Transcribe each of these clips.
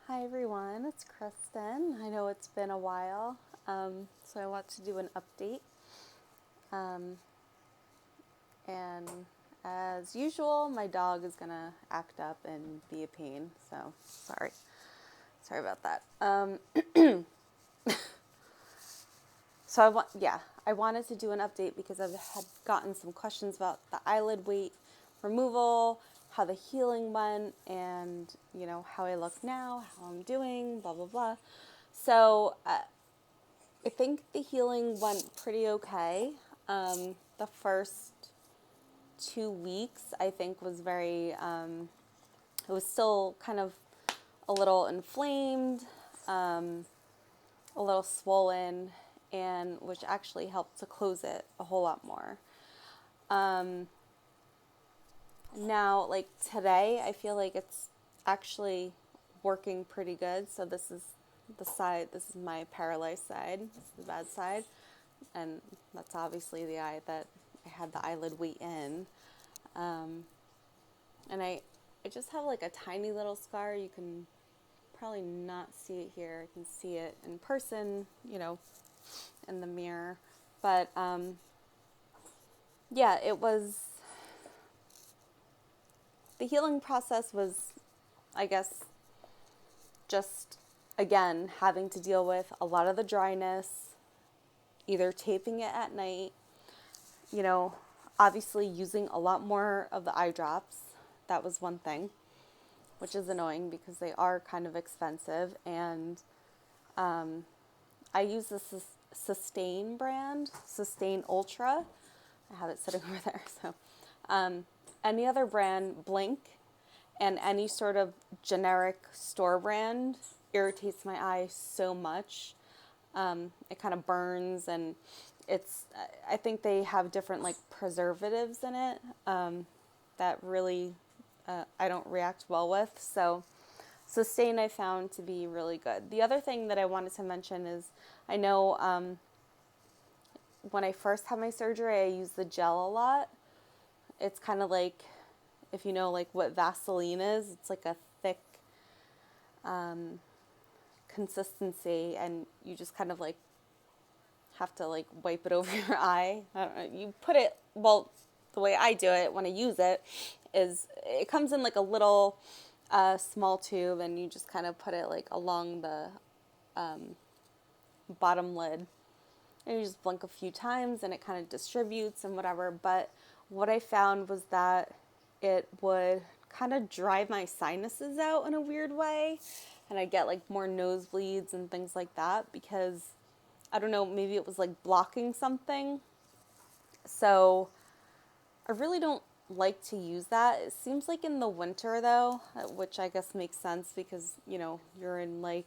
Hi everyone, it's Kristen. I know it's been a while, so I want to do an update. Um, and as usual, my dog is gonna act up and be a pain, so sorry about that. So I wanted to do an update because I've had gotten some questions about the eyelid weight removal, how the healing went, and how I look now, how I'm doing, blah blah blah. So I think the healing went pretty okay. The first 2 weeks, I think, was it was still kind of a little inflamed, a little swollen, and which actually helped to close it a whole lot more. Um, Now, like today, I feel like it's actually working pretty good. So this is my paralyzed side, this is the bad side. And that's obviously the eye that I had the eyelid weight in. Um, and I just have like a tiny little scar. You can probably not see it here. I can see it in person, in the mirror. But yeah, the healing process was, I guess, just again having to deal with a lot of the dryness, either taping it at night, you know, obviously using a lot more of the eye drops. That was one thing, which is annoying because they are kind of expensive. And I use the Sustain brand, Sustain Ultra. I have it sitting over there. So any other brand, Blink, and any sort of generic store brand irritates my eye so much. It kind of burns, and I think they have different like preservatives in it that really I don't react well with. So Sustain I found to be really good. The other thing that I wanted to mention is I know when I first had my surgery, I used the gel a lot. It's kind of like, if you know like what Vaseline is, it's like a thick consistency, and you just kind of like have to like wipe it over your eye. I don't know. You put it, well, the way I do it when I use it is it comes in like a little small tube, and you just kind of put it like along the bottom lid, and you just blink a few times and it kind of distributes and whatever. But what I found was that it would kind of dry my sinuses out in a weird way, and I get like more nosebleeds and things like that because I don't know, maybe it was like blocking something. So I really don't like to use that. It seems like in the winter though, which I guess makes sense because, you're in like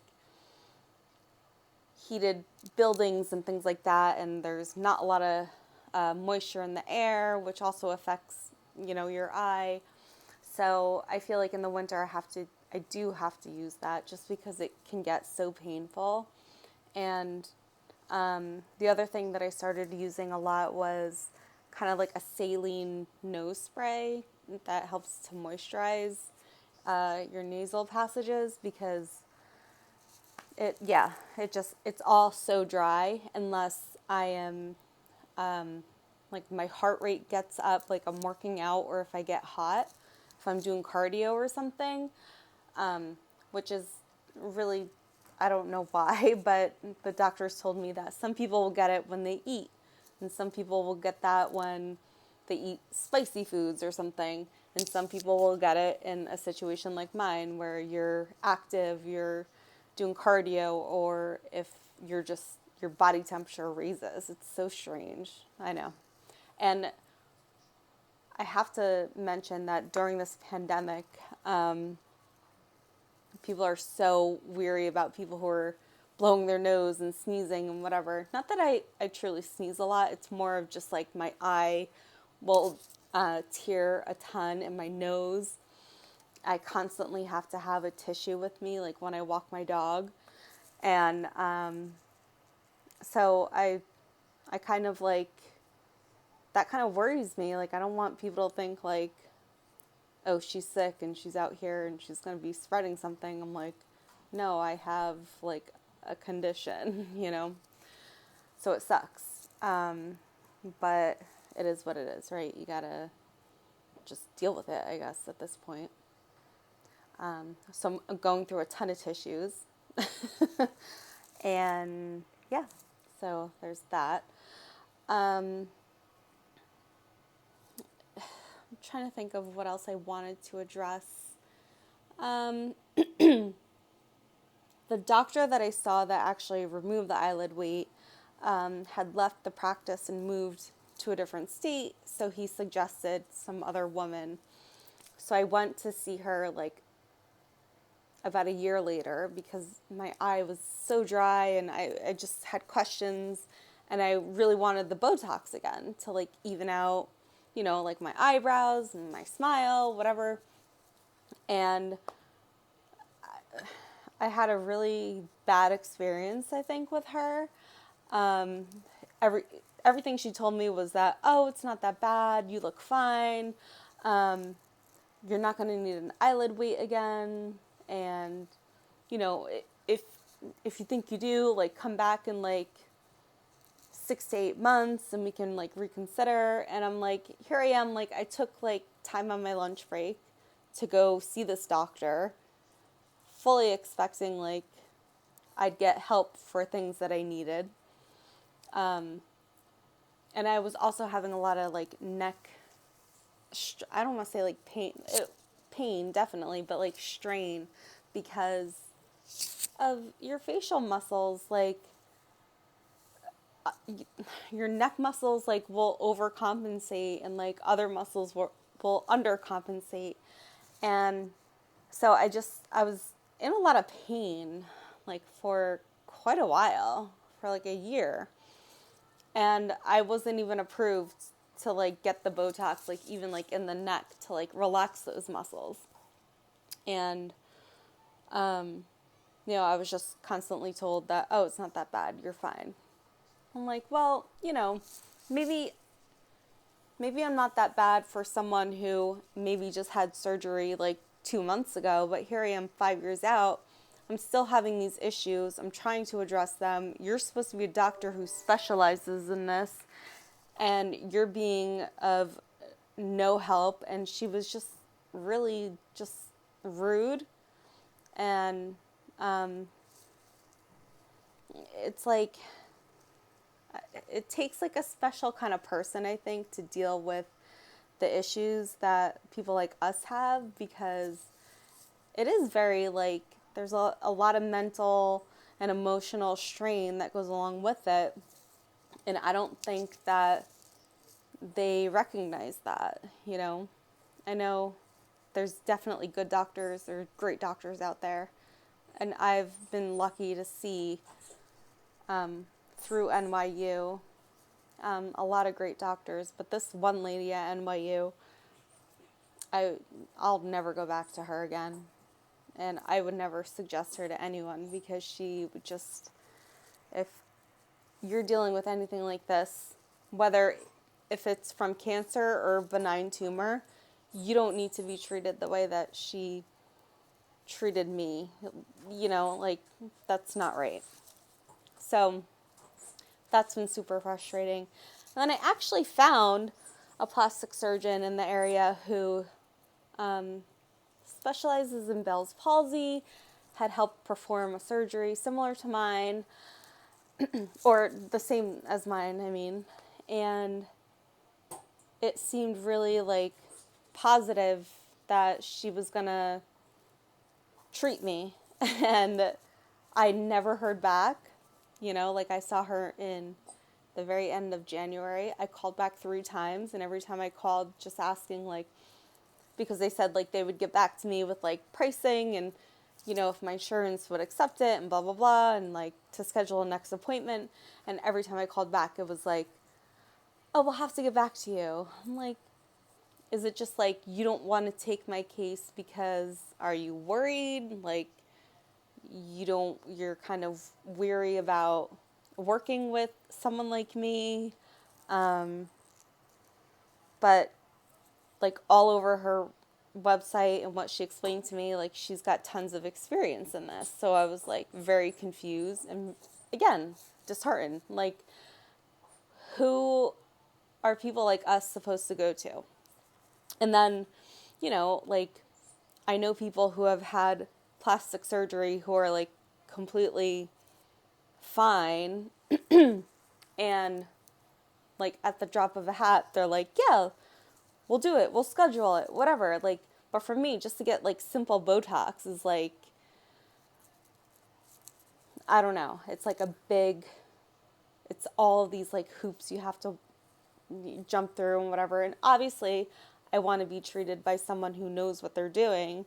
heated buildings and things like that, and there's not a lot of moisture in the air, which also affects, your eye. So I feel like in the winter I do have to use that just because it can get so painful. And the other thing that I started using a lot was kind of like a saline nose spray that helps to moisturize your nasal passages because it's all so dry unless I am like my heart rate gets up, like I'm working out, or if I get hot, if I'm doing cardio or something, which is really, I don't know why, but the doctors told me that some people will get it when they eat, and some people will get that when they eat spicy foods or something, and some people will get it in a situation like mine where you're active, you're doing cardio, or if you're just, your body temperature raises. It's so strange. I know. And I have to mention that during this pandemic, people are so weary about people who are blowing their nose and sneezing and whatever. Not that I truly sneeze a lot. It's more of just like my eye will tear a ton in my nose. I constantly have to have a tissue with me, like when I walk my dog. And so I kind of like, that kind of worries me. Like, I don't want people to think like, oh, she's sick and she's out here and she's going to be spreading something. I'm like, no, I have like a condition, so it sucks. But it is what it is, right? You gotta just deal with it, I guess, at this point. So I'm going through a ton of tissues. And yeah, so there's that. I'm trying to think of what else I wanted to address. Um, the doctor that I saw that actually removed the eyelid weight had left the practice and moved to a different state, so he suggested some other woman. So I went to see her like about a year later because my eye was so dry and I just had questions and I really wanted the Botox again to like even out, like my eyebrows and my smile, whatever. And I had a really bad experience, I think, with her. Um, everything she told me was that, oh, it's not that bad. You look fine. You're not going to need an eyelid weight again. And, if you think you do, like, come back in like 6 to 8 months and we can like reconsider. And I'm like, here I am. Like, I took like time on my lunch break to go see this doctor, fully expecting like I'd get help for things that I needed. And I was also having a lot of like neck, I don't want to say like pain definitely, but like strain because of your facial muscles. Like your neck muscles like will overcompensate and like other muscles will undercompensate. And so I was in a lot of pain like for quite a while, for like a year. And I wasn't even approved to like get the Botox, like even like in the neck to like relax those muscles. And, I was just constantly told that, oh, it's not that bad. You're fine. I'm like, well, maybe I'm not that bad for someone who maybe just had surgery like 2 months ago, but here I am 5 years out. I'm still having these issues. I'm trying to address them. You're supposed to be a doctor who specializes in this, and you're being of no help. And she was just really just rude. And it's like, it takes like a special kind of person, I think, to deal with the issues that people like us have, because it is very like, there's a lot of mental and emotional strain that goes along with it. And I don't think that they recognize that, I know there's definitely good doctors or great doctors out there. And I've been lucky to see through NYU a lot of great doctors. But this one lady at NYU, I'll never go back to her again. And I would never suggest her to anyone, because she would just, if you're dealing with anything like this, whether if it's from cancer or benign tumor, you don't need to be treated the way that she treated me. Like, that's not right. So that's been super frustrating. And then I actually found a plastic surgeon in the area who specializes in Bell's palsy, had helped perform a surgery similar to mine, or the same as mine, I mean. And it seemed really like positive that she was gonna treat me. And I never heard back. Like, I saw her in the very end of January. I called back 3 times, and every time I called, just asking, like, because they said, like, they would get back to me with, like, pricing and, if my insurance would accept it and blah, blah, blah, and, like, to schedule a next appointment. And every time I called back, it was like, oh, we'll have to get back to you. I'm like, is it just, like, you don't want to take my case because are you worried? Like, you're kind of weary about working with someone like me. But like all over her website and what she explained to me, like, she's got tons of experience in this. So I was, like, very confused and, again, disheartened. Like, who are people like us supposed to go to? And then, like, I know people who have had plastic surgery who are, like, completely fine and, like, at the drop of a hat, they're like, yeah, we'll do it, we'll schedule it, whatever. Like, but for me, just to get, like, simple Botox is, like, I don't know. It's like it's all of these, like, hoops you have to jump through and whatever. And obviously, I want to be treated by someone who knows what they're doing.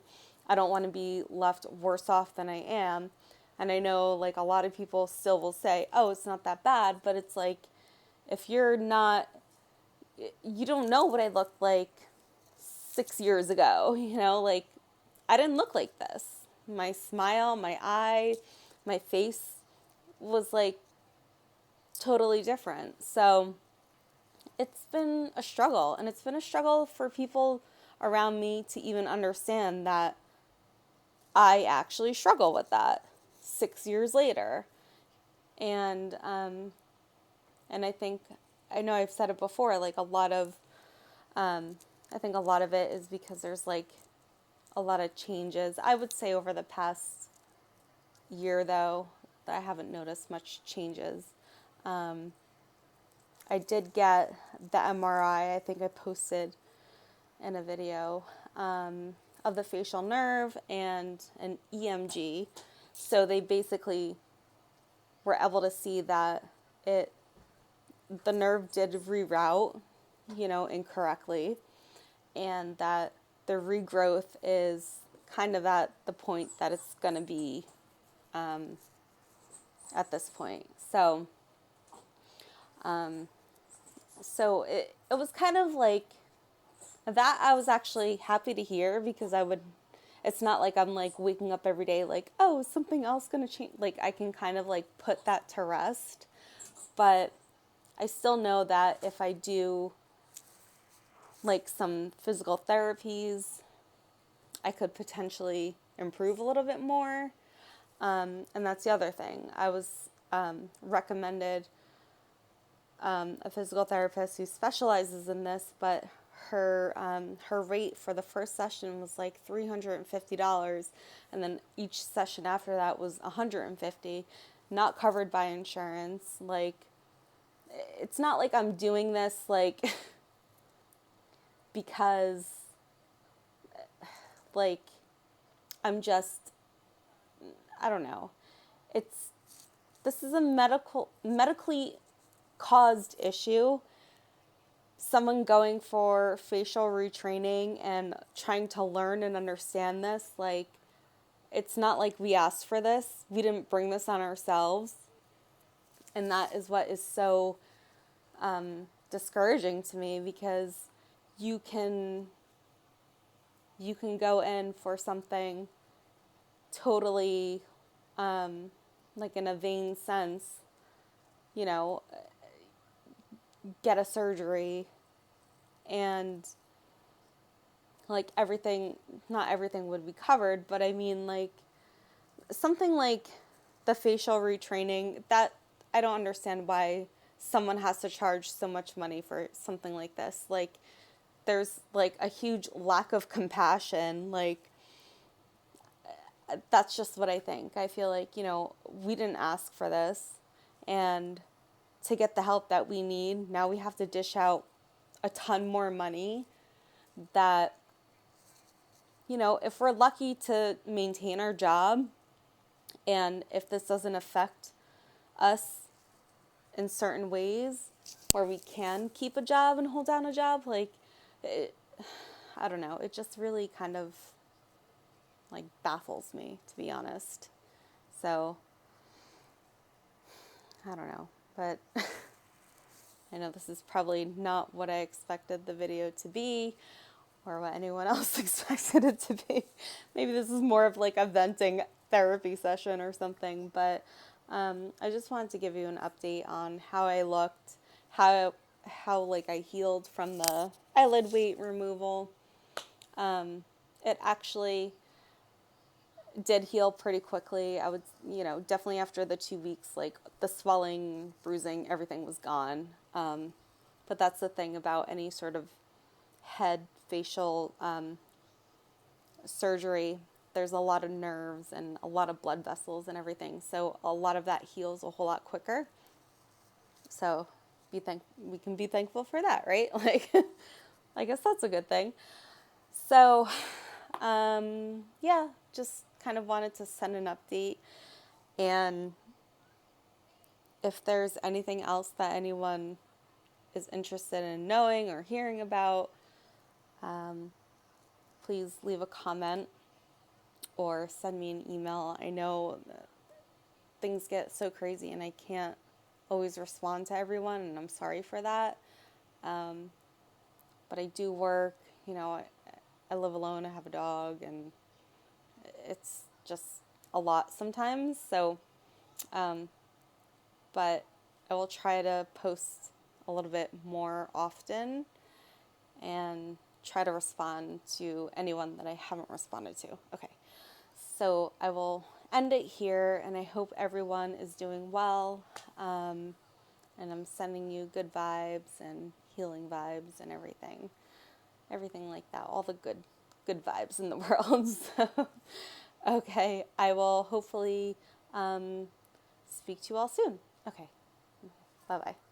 I don't want to be left worse off than I am. And I know, like, a lot of people still will say, oh, it's not that bad. But it's like, if you don't know what I looked like 6 years ago, like, I didn't look like this. My smile, my eye, my face was, like, totally different. So it's been a struggle, and it's been a struggle for people around me to even understand that I actually struggle with that 6 years later. And I know I've said it before, like, I think a lot of it is because there's, like, a lot of changes. I would say over the past year, though, that I haven't noticed much changes. I did get the MRI. I think I posted in a video of the facial nerve and an EMG. So they basically were able to see that the nerve did reroute, incorrectly, and that the regrowth is kind of at the point that it's going to be at this point. So it was kind of like that. I was actually happy to hear, because it's not like I'm, like, waking up every day like, oh, is something else going to change? Like, I can kind of, like, put that to rest. But I still know that if I do, like, some physical therapies, I could potentially improve a little bit more. And that's the other thing. I was recommended a physical therapist who specializes in this, but her rate for the first session was like $350, and then each session after that was $150, not covered by insurance. Like, it's not like I'm doing this, like, because, like, I'm just, I don't know. This is a medically caused issue. Someone going for facial retraining and trying to learn and understand this, like, it's not like we asked for this. We didn't bring this on ourselves. And that is what is so discouraging to me, because you can go in for something totally, like, in a vain sense, get a surgery, and, like, not everything would be covered, but I mean, like, something like the facial retraining, that I don't understand why someone has to charge so much money for something like this. Like, there's, like, a huge lack of compassion. Like, that's just what I think. I feel like, we didn't ask for this, and to get the help that we need, now we have to dish out a ton more money that, if we're lucky to maintain our job, and if this doesn't affect us in certain ways where we can keep a job and hold down a job, like, I don't know, it just really kind of, like, baffles me, to be honest. So, I don't know, but I know this is probably not what I expected the video to be, or what anyone else expected it to be. Maybe this is more of, like, a venting therapy session or something, but I just wanted to give you an update on how I looked, how like, I healed from the eyelid weight removal. it actually did heal pretty quickly. I would, definitely after the 2 weeks, like the swelling, bruising, everything was gone. But that's the thing about any sort of head facial surgery. There's a lot of nerves and a lot of blood vessels and everything. So a lot of that heals a whole lot quicker. So we can be thankful for that, right? Like, I guess that's a good thing. So, yeah, just kind of wanted to send an update. And if there's anything else that anyone is interested in knowing or hearing about, please leave a comment or send me an email. I know that things get so crazy and I can't always respond to everyone, and I'm sorry for that. But I do work, I live alone, I have a dog, and it's just a lot sometimes. So, but I will try to post a little bit more often and try to respond to anyone that I haven't responded to. Okay, so I will end it here, and I hope everyone is doing well. And I'm sending you good vibes and healing vibes and everything like that, all the good vibes in the world. So, okay, I will hopefully speak to you all soon. Okay, bye-bye.